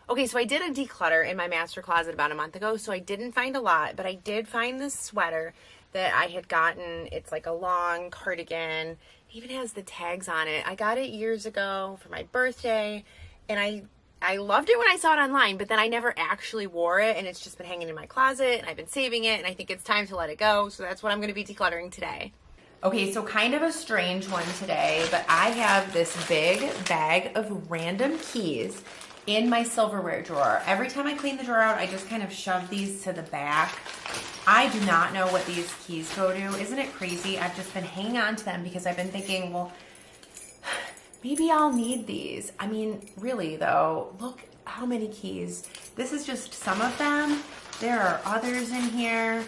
Okay, so I did a declutter in my master closet about a month ago, so I didn't find a lot, but I did find this sweater that I had gotten. It's like a long cardigan. It even has the tags on it. I got it years ago for my birthday, and I loved it when I saw it online, but then I never actually wore it, and it's just been hanging in my closet, and I've been saving it, and I think it's time to let it go, so that's what I'm going to be decluttering today. Okay, so kind of a strange one today, but I have this big bag of random keys in my silverware drawer. Every time I clean the drawer out, I just kind of shove these to the back. I do not know what these keys go to. Isn't it crazy? I've just been hanging on to them because I've been thinking, well, maybe I'll need these. I mean, really though, look how many keys. This is just some of them. There are others in here.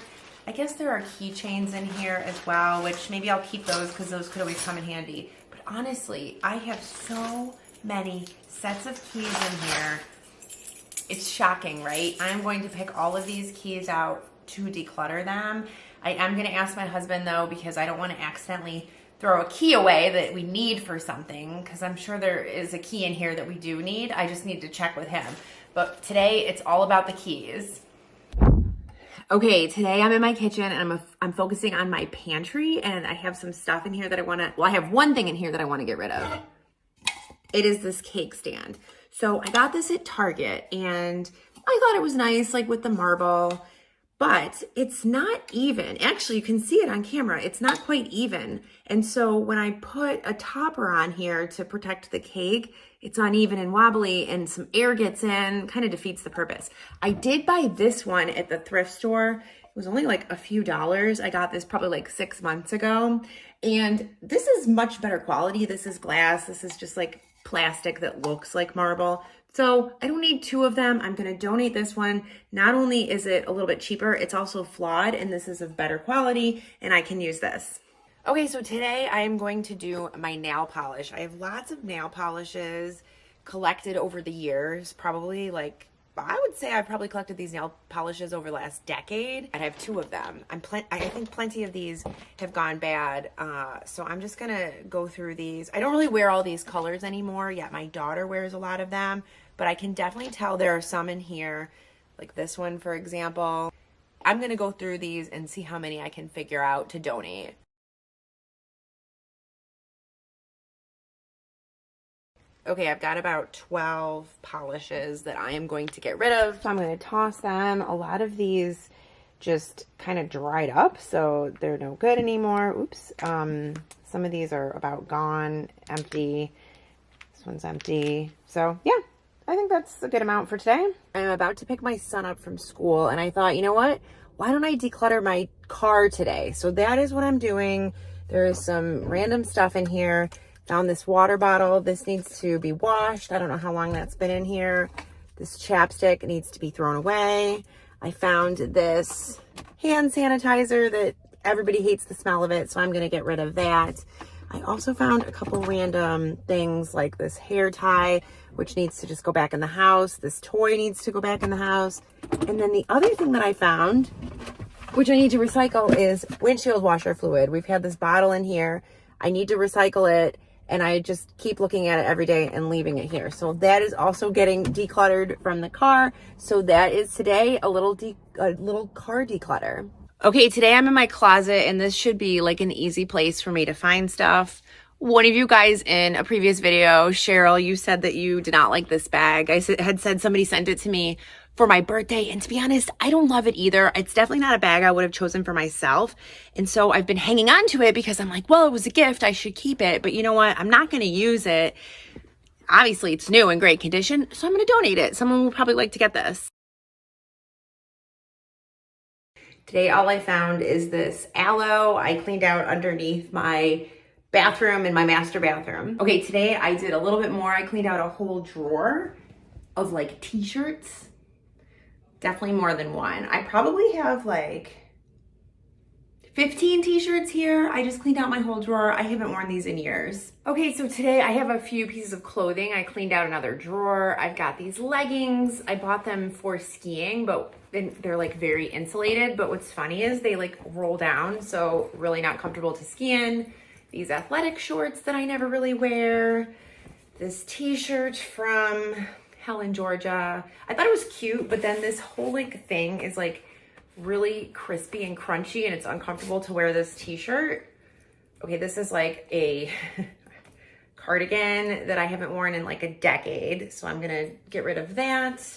I guess there are keychains in here as well, which maybe I'll keep those because those could always come in handy. But honestly, I have so many sets of keys in here. It's shocking, right? I'm going to pick all of these keys out to declutter them. I am going to ask my husband though, because I don't want to accidentally throw a key away that we need for something, because I'm sure there is a key in here that we do need. I just need to check with him. But today it's all about the keys. Okay, today I'm in my kitchen and I'm focusing on my pantry, and I have some stuff in here that I have one thing in here that I want to get rid of. It is this cake stand. So I got this at Target and I thought it was nice, like with the marble, but it's not even. Actually, you can see it on camera. It's not quite even. And so when I put a topper on here to protect the cake, it's uneven and wobbly and some air gets in, kind of defeats the purpose. I did buy this one at the thrift store. It was only like a few dollars. I got this probably like 6 months ago. And this is much better quality. This is glass. This is just like plastic that looks like marble. So I don't need two of them. I'm going to donate this one. Not only is it a little bit cheaper, it's also flawed, and this is of better quality, and I can use this. Okay, so today I am going to do my nail polish. I have lots of nail polishes collected over the years, probably like, I would say I've probably collected these nail polishes over the last decade. I have two of them. I think plenty of these have gone bad. So I'm just gonna go through these. I don't really wear all these colors anymore, yet my daughter wears a lot of them, but I can definitely tell there are some in here, like this one, for example. I'm gonna go through these and see how many I can figure out to donate. Okay, I've got about 12 polishes that I am going to get rid of. So I'm going to toss them. A lot of these just kind of dried up, so they're no good anymore. Oops. Some of these are about gone, empty. This one's empty. So yeah, I think that's a good amount for today. I'm about to pick my son up from school, and I thought, you know what? Why don't I declutter my car today? So that is what I'm doing. There is some random stuff in here. Found this water bottle. This needs to be washed. I don't know how long that's been in here. This chapstick needs to be thrown away. I found this hand sanitizer that everybody hates the smell of it, so I'm going to get rid of that. I also found a couple random things like this hair tie, which needs to just go back in the house. This toy needs to go back in the house. And then the other thing that I found, which I need to recycle, is windshield washer fluid. We've had this bottle in here. I need to recycle it. And I just keep looking at it every day and leaving it here. So that is also getting decluttered from the car. So that is today a little car declutter. Okay, today I'm in my closet, and this should be like an easy place for me to find stuff. One of you guys in a previous video, Cheryl, you said that you did not like this bag. I had said somebody sent it to me for my birthday, and to be honest, I don't love it either. It's definitely not a bag I would have chosen for myself. And so I've been hanging on to it because I'm like, well, it was a gift, I should keep it. But you know what? I'm not going to use it. Obviously, it's new and great condition, so I'm going to donate it. Someone will probably like to get this. Today, all I found is this aloe. I cleaned out underneath my bathroom and my master bathroom. Okay, today I did a little bit more. I cleaned out a whole drawer of like t-shirts. Definitely more than one. I probably have like 15 t-shirts here. I just cleaned out my whole drawer. I haven't worn these in years. Okay, so today I have a few pieces of clothing. I cleaned out another drawer. I've got these leggings. I bought them for skiing, but they're like very insulated. But what's funny is they like roll down, so really not comfortable to ski in. These athletic shorts that I never really wear. This t-shirt from Helen, Georgia. I thought it was cute, but then this whole like thing is like really crispy and crunchy and it's uncomfortable to wear this t-shirt. Okay, this is like a cardigan that I haven't worn in like a decade, so I'm gonna get rid of that.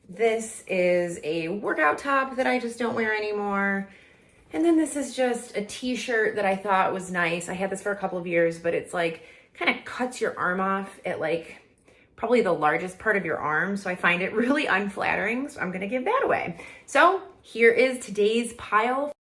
This is a workout top that I just don't wear anymore. And then this is just a t-shirt that I thought was nice. I had this for a couple of years, but it's like kind of cuts your arm off at like probably the largest part of your arm. So I find it really unflattering. So I'm gonna give that away. So here is today's pile.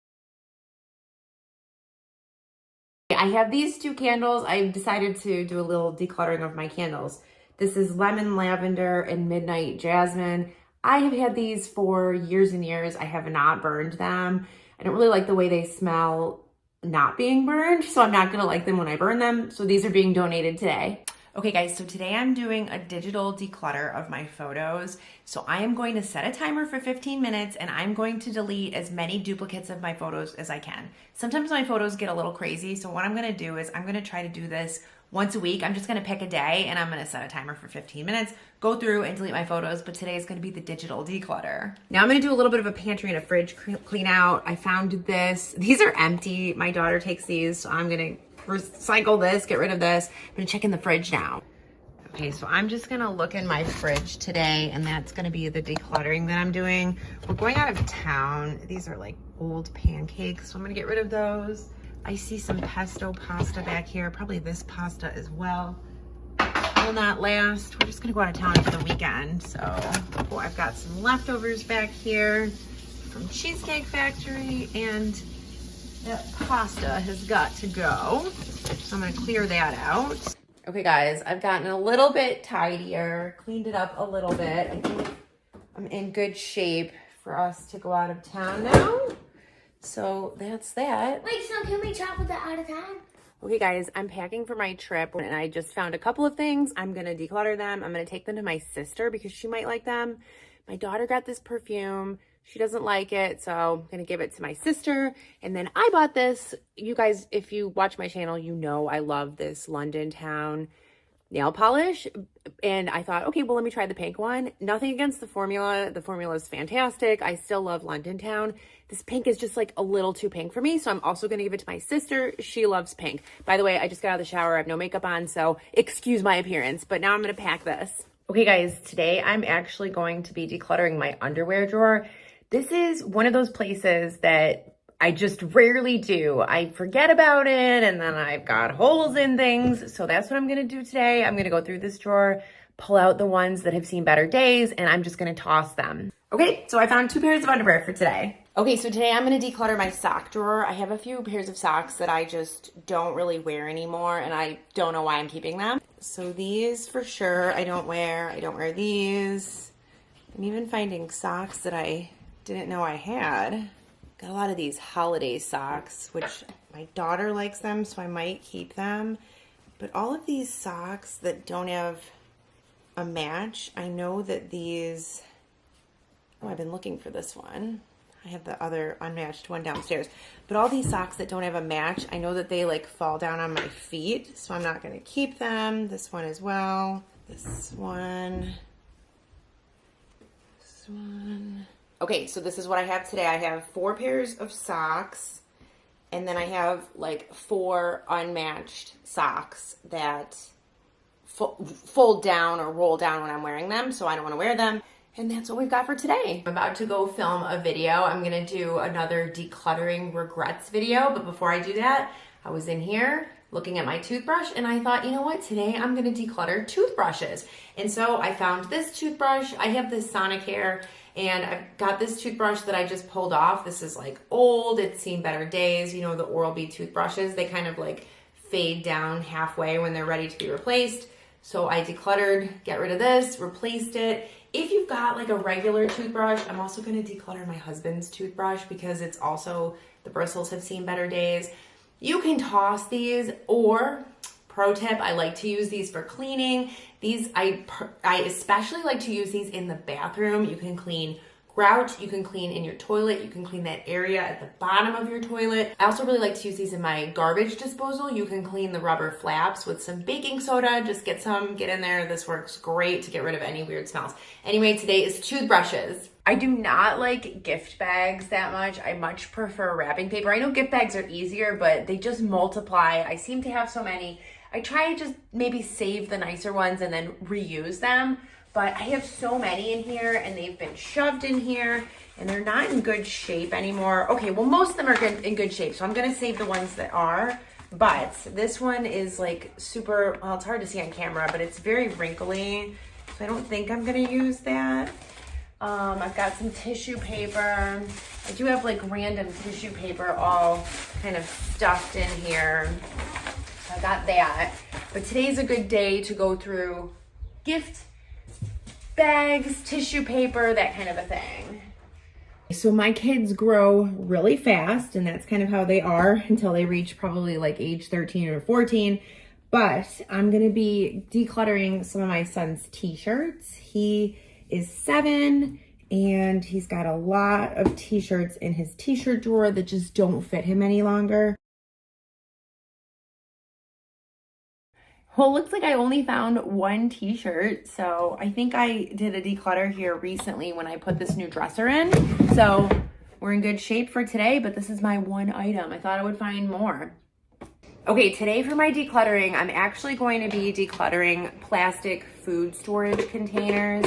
I have these 2 candles. I've decided to do a little decluttering of my candles. This is lemon lavender and midnight jasmine. I have had these for years and years. I have not burned them. I don't really like the way they smell not being burned, so I'm not gonna like them when I burn them. So these are being donated today. Okay guys, so today I'm doing a digital declutter of my photos. So I am going to set a timer for 15 minutes and I'm going to delete as many duplicates of my photos as I can. Sometimes my photos get a little crazy, so what I'm gonna do is I'm gonna try to do this once a week. I'm just gonna pick a day and I'm gonna set a timer for 15 minutes, go through and delete my photos, but today is gonna be the digital declutter. Now I'm gonna do a little bit of a pantry and a fridge clean out. I found this. These are empty. My daughter takes these, so I'm gonna recycle this, get rid of this. I'm gonna check in the fridge now. Okay, so I'm just gonna look in my fridge today and that's gonna be the decluttering that I'm doing. We're going out of town. These are like old pancakes, so I'm gonna get rid of those. I see some pesto pasta back here, probably this pasta as well. Will not last. We're just gonna go out of town for the weekend. So I've got some leftovers back here from Cheesecake Factory and that pasta has got to go. So I'm gonna clear that out. Okay guys, I've gotten a little bit tidier, cleaned it up a little bit. I think I'm in good shape for us to go out of town now. So that's that. Wait, so can we travel to out of town? Okay guys, I'm packing for my trip and I just found a couple of things. I'm gonna declutter them. I'm gonna take them to my sister because she might like them. My daughter got this perfume. She doesn't like it, so I'm gonna give it to my sister. And then I bought this. You guys, if you watch my channel, you know I love this London Town nail polish. And I thought, okay, well, let me try the pink one. Nothing against the formula. The formula is fantastic. I still love London Town. This pink is just like a little too pink for me. So I'm also going to give it to my sister. She loves pink. By the way, I just got out of the shower. I have no makeup on, so excuse my appearance. But now I'm going to pack this. Okay, guys, today I'm actually going to be decluttering my underwear drawer. This is one of those places that I just rarely do. I forget about it and then I've got holes in things. So that's what I'm gonna do today. I'm gonna go through this drawer, pull out the ones that have seen better days, and I'm just gonna toss them. Okay, so I found 2 pairs of underwear for today. Okay, so today I'm gonna declutter my sock drawer. I have a few pairs of socks that I just don't really wear anymore and I don't know why I'm keeping them. So these for sure I don't wear. I don't wear these. I'm even finding socks that I didn't know I had. Got a lot of these holiday socks, which my daughter likes them, so I might keep them. But all of these socks that don't have a match, I know that these, oh, I've been looking for this one. I have the other unmatched one downstairs. But all these socks that don't have a match, I know that they like fall down on my feet, so I'm not gonna keep them. This one as well. This one. This one. Okay, so this is what I have today. I have 4 pairs of socks, and then I have like 4 unmatched socks that fold down or roll down when I'm wearing them, so I don't want to wear them. And that's what we've got for today. I'm about to go film a video. I'm gonna do another decluttering regrets video, but before I do that, I was in here looking at my toothbrush and I thought, you know what, today I'm gonna declutter toothbrushes. And so I found this toothbrush. I have this Sonicare and I've got this toothbrush that I just pulled off. This is like old, it's seen better days. You know, the Oral-B toothbrushes, they kind of like fade down halfway when they're ready to be replaced. So I decluttered, get rid of this, replaced it. If you've got like a regular toothbrush, I'm also gonna declutter my husband's toothbrush because it's also, the bristles have seen better days. You can toss these, or pro tip, I like to use these for cleaning. These, I especially like to use these in the bathroom. You can clean grout. You can clean in your toilet. You can clean that area at the bottom of your toilet. I also really like to use these in my garbage disposal. You can clean the rubber flaps with some baking soda. Just get in there. This works great to get rid of any weird smells. Anyway, today is toothbrushes. I do not like gift bags that much. I much prefer wrapping paper. I know gift bags are easier, but they just multiply. I seem to have so many. I try to just maybe save the nicer ones and then reuse them. But I have so many in here and they've been shoved in here and they're not in good shape anymore. Okay, well, most of them are in good shape, so I'm gonna save the ones that are. But this one is like super, well, it's hard to see on camera, but it's very wrinkly. So I don't think I'm gonna use that. I've got some tissue paper. I do have like random tissue paper all kind of stuffed in here. So I got that. But today's a good day to go through gift bags, tissue paper, that kind of a thing. So my kids grow really fast, and that's kind of how they are until they reach probably like age 13 or 14. But I'm gonna be decluttering some of my son's t-shirts. He is 7 and he's got a lot of t-shirts in his t-shirt drawer that just don't fit him any longer. Well, it looks like I only found one t-shirt, so I think I did a declutter here recently when I put this new dresser in. So we're in good shape for today, but this is my one item. I thought I would find more. Okay, today for my decluttering, I'm actually going to be decluttering plastic food storage containers.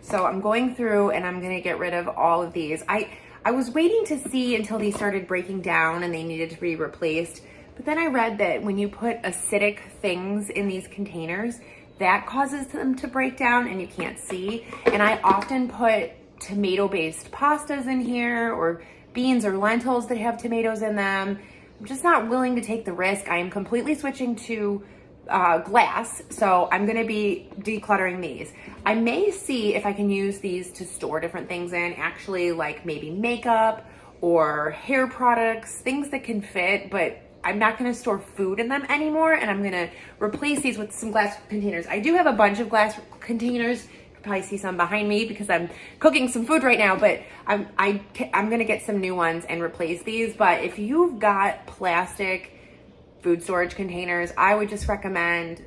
So I'm going through and I'm gonna get rid of all of these. I was waiting to see until these started breaking down and they needed to be replaced. But then I read that when you put acidic things in these containers, that causes them to break down and you can't see. And I often put tomato-based pastas in here or beans or lentils that have tomatoes in them. I'm just not willing to take the risk. I am completely switching to glass, so I'm gonna be decluttering these. I may see if I can use these to store different things in, actually, like maybe makeup or hair products, things that can fit, but I'm not gonna store food in them anymore, and I'm gonna replace these with some glass containers. I do have a bunch of glass containers. You can probably see some behind me because I'm cooking some food right now, but I'm gonna get some new ones and replace these. But if you've got plastic food storage containers, I would just recommend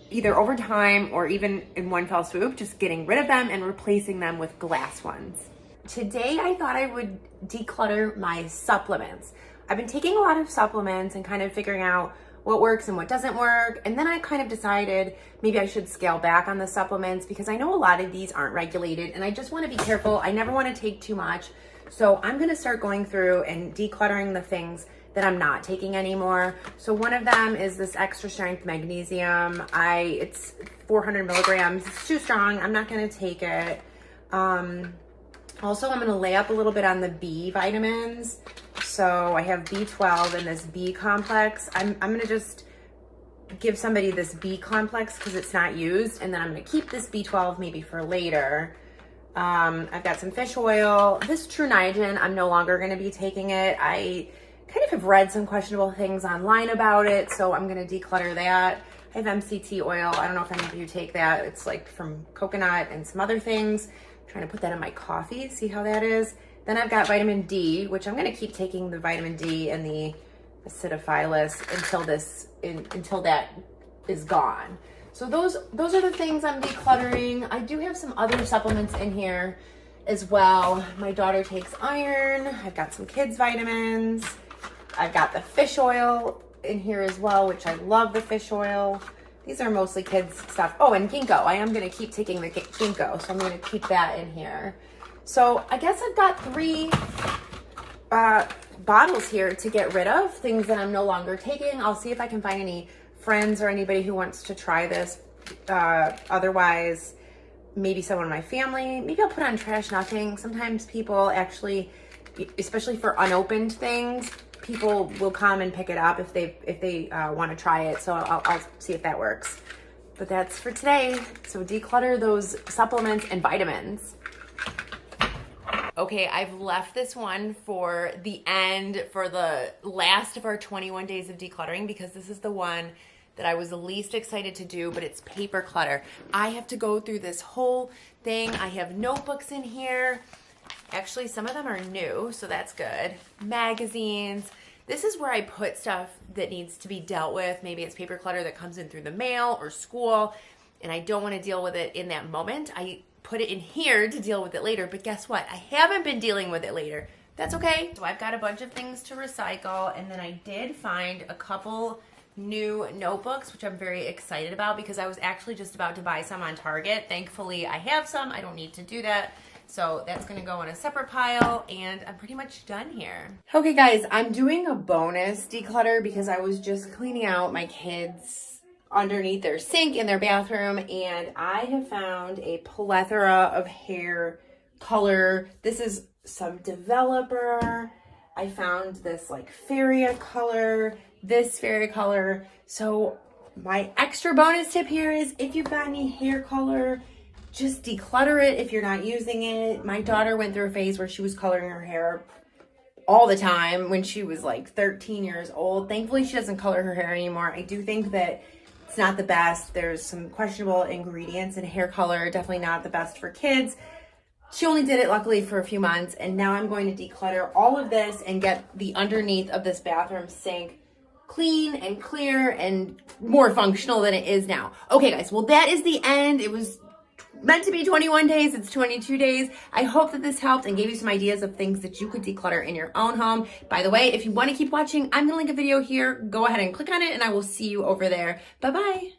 either over time or even in one fell swoop, just getting rid of them and replacing them with glass ones. Today, I thought I would declutter my supplements. I've been taking a lot of supplements and kind of figuring out what works and what doesn't work. And then I kind of decided maybe I should scale back on the supplements because I know a lot of these aren't regulated and I just want to be careful. I never want to take too much. So I'm going to start going through and decluttering the things that I'm not taking anymore. So one of them is this extra strength magnesium. It's 400 milligrams. It's too strong. I'm not going to take it. Also, I'm going to lay up a little bit on the B vitamins. So I have B12 and this B complex. I'm going to just give somebody this B complex because it's not used. And then I'm going to keep this B12 maybe for later. I've got some fish oil. This True Niagen, I'm no longer going to be taking it. I kind of have read some questionable things online about it. So I'm going to declutter that. I have MCT oil. I don't know if any of you take that. It's like from coconut and some other things. I'm trying to put that in my coffee. See how that is? Then I've got vitamin D, which I'm going to keep taking the vitamin D and the acidophilus until that is gone. So those are the things I'm decluttering. I do have some other supplements in here as well. My daughter takes iron. I've got some kids vitamins. I've got the fish oil in here as well, which I love the fish oil. These are mostly kids stuff. Oh, and ginkgo. I am going to keep taking the ginkgo, so I'm going to keep that in here. So I guess I've got 3 bottles here to get rid of, things that I'm no longer taking. I'll see if I can find any friends or anybody who wants to try this. Otherwise, maybe someone in my family. Maybe I'll put on trash nothing. Sometimes people actually, especially for unopened things, people will come and pick it up if they want to try it. So I'll see if that works. But that's for today. So declutter those supplements and vitamins. Okay, I've left this one for the end, for the last of our 21 days of decluttering, because this is the one that I was the least excited to do, but it's paper clutter. I have to go through this whole thing. I have notebooks in here. Actually, some of them are new, so that's good. Magazines. This is where I put stuff that needs to be dealt with. Maybe it's paper clutter that comes in through the mail or school, and I don't want to deal with it in that moment. I put it in here to deal with it later, but guess what? I haven't been dealing with it later. That's okay. So I've got a bunch of things to recycle, and then I did find a couple new notebooks, which I'm very excited about because I was actually just about to buy some on Target. Thankfully, I have some. I don't need to do that. So that's going to go in a separate pile, and I'm pretty much done here. Okay, guys, I'm doing a bonus declutter because I was just cleaning out my kids' underneath their sink in their bathroom, and I have found a plethora of hair color. This is some developer. I found this like Faria color, this Faria color. So my extra bonus tip here is if you've got any hair color, just declutter it if you're not using it. My daughter went through a phase where she was coloring her hair all the time when she was like 13 years old. Thankfully, she doesn't color her hair anymore. I do think that it's not the best. There's some questionable ingredients in hair color. Definitely not the best for kids. She only did it luckily for a few months, and now I'm going to declutter all of this and get the underneath of this bathroom sink clean and clear and more functional than it is now. Okay, guys, well, that is the end. It was meant to be 21 days. It's 22 days. I hope that this helped and gave you some ideas of things that you could declutter in your own home. By the way, if you want to keep watching, I'm going to link a video here. Go ahead and click on it, and I will see you over there. Bye-bye.